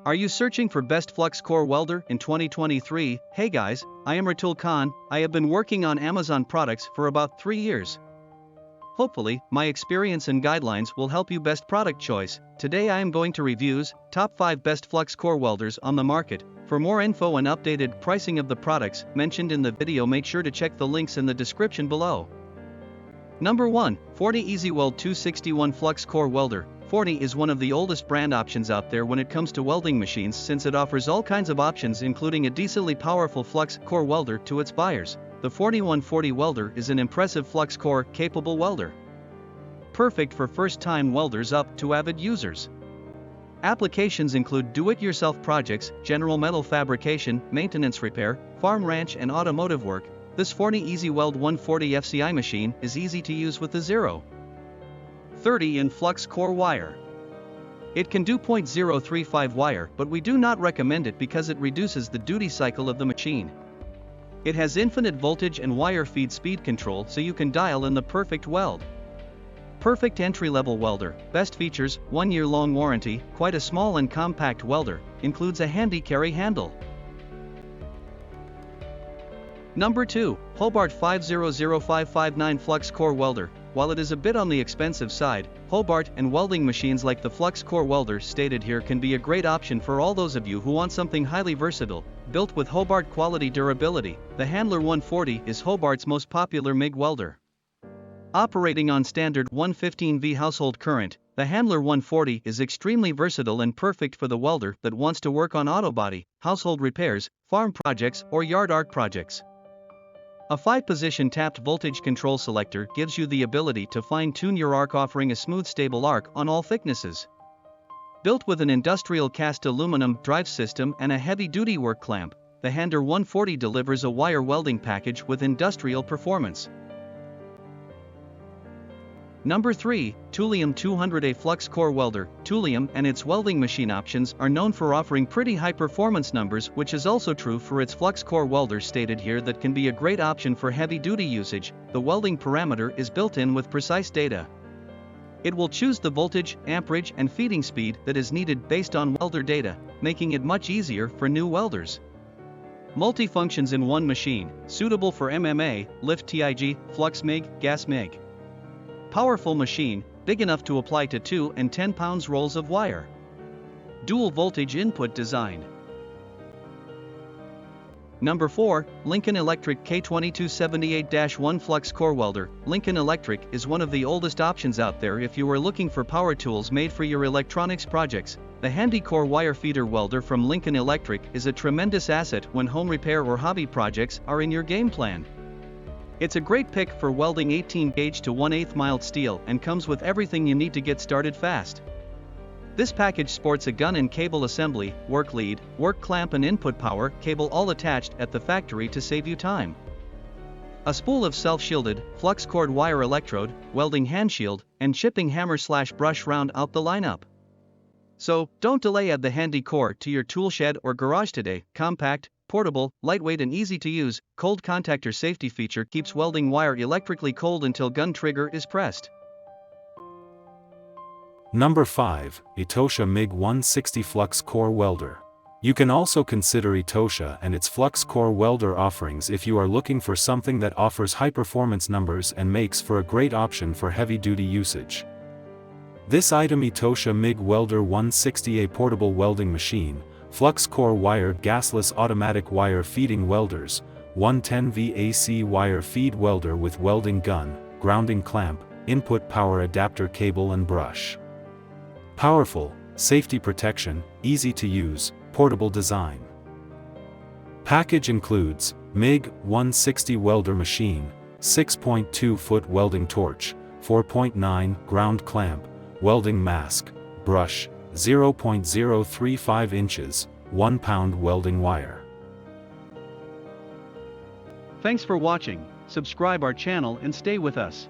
Are you searching for best Flux Core Welder in 2023? Hey guys, I am Ratul Khan. I have been working on Amazon products for about 3 years. Hopefully, my experience and guidelines will help you best product choice. Today I am going to reviews top 5 best Flux Core Welders on the market. For more info and updated pricing of the products mentioned in the video, make sure to check the links in the description below. Number 1, Forney EasyWeld 261 Flux Core Welder. Forney is one of the oldest brand options out there when it comes to welding machines, since it offers all kinds of options including a decently powerful flux core welder to its buyers. The Forney 140 welder is an impressive flux core capable welder. Perfect for first-time welders up to avid users. Applications include do-it-yourself projects, general metal fabrication, maintenance repair, farm ranch and automotive work. This Forney EasyWeld 140 FCI machine is easy to use with the 0.30 in flux core wire. It can do 0.035 wire, but we do not recommend it because it reduces the duty cycle of the machine. It has infinite voltage and wire feed speed control, so you can dial in the perfect weld. Perfect entry-level welder. Best features: 1-year-long warranty, quite a small and compact welder, includes a handy carry handle. Number 2, Hobart 500559 Flux Core Welder. While it is a bit on the expensive side, Hobart and welding machines like the Flux Core Welder stated here can be a great option for all those of you who want something highly versatile. Built with Hobart quality durability, the Handler 140 is Hobart's most popular MIG welder. Operating on standard 115V household current, the Handler 140 is extremely versatile and perfect for the welder that wants to work on auto body, household repairs, farm projects, or yard arc projects. A 5-position tapped voltage control selector gives you the ability to fine-tune your arc, offering a smooth stable arc on all thicknesses. Built with an industrial cast aluminum drive system and a heavy-duty work clamp, the Handler 140 delivers a wire welding package with industrial performance. Number 3, TOOLIOM 200A Flux Core Welder. TOOLIOM and its welding machine options are known for offering pretty high performance numbers, which is also true for its flux core welders stated here that can be a great option for heavy-duty usage. The welding parameter is built in with precise data. It will choose the voltage, amperage and feeding speed that is needed based on welder data, making it much easier for new welders. Multi-functions in one machine, suitable for MMA, lift TIG, flux MIG, gas MIG. Powerful machine, big enough to apply to 2 and 10 pounds rolls of wire. Dual voltage input design. Number 4, Lincoln Electric K2278-1 Flux Core Welder. Lincoln Electric is one of the oldest options out there if you are looking for power tools made for your electronics projects. The handy core wire feeder welder from Lincoln Electric is a tremendous asset when home repair or hobby projects are in your game plan. It's a great pick for welding 18-gauge to 1/8 mild steel and comes with everything you need to get started fast. This package sports a gun and cable assembly, work lead, work clamp and input power cable all attached at the factory to save you time. A spool of self-shielded, flux cored wire electrode, welding hand shield, and chipping hammer/brush round out the lineup. So, don't delay, add the handy core to your tool shed or garage today. Compact, portable, lightweight and easy to use. Cold contactor safety feature keeps welding wire electrically cold until gun trigger is pressed. Number 5, ETOSHA MIG 160 Flux Core Welder. You can also consider ETOSHA and its Flux Core Welder offerings if you are looking for something that offers high performance numbers and makes for a great option for heavy-duty usage. This item, ETOSHA MIG Welder 160, a portable welding machine, flux core wired gasless automatic wire feeding welders, 110V AC wire feed welder with welding gun, grounding clamp, input power adapter cable and brush. Powerful, safety protection, easy to use, portable design. Package includes MIG 160 welder machine, 6.2-foot welding torch, 4.9 ground clamp, welding mask, brush, 0.035 inches, 1 pound welding wire. Thanks for watching. Subscribe our channel and stay with us.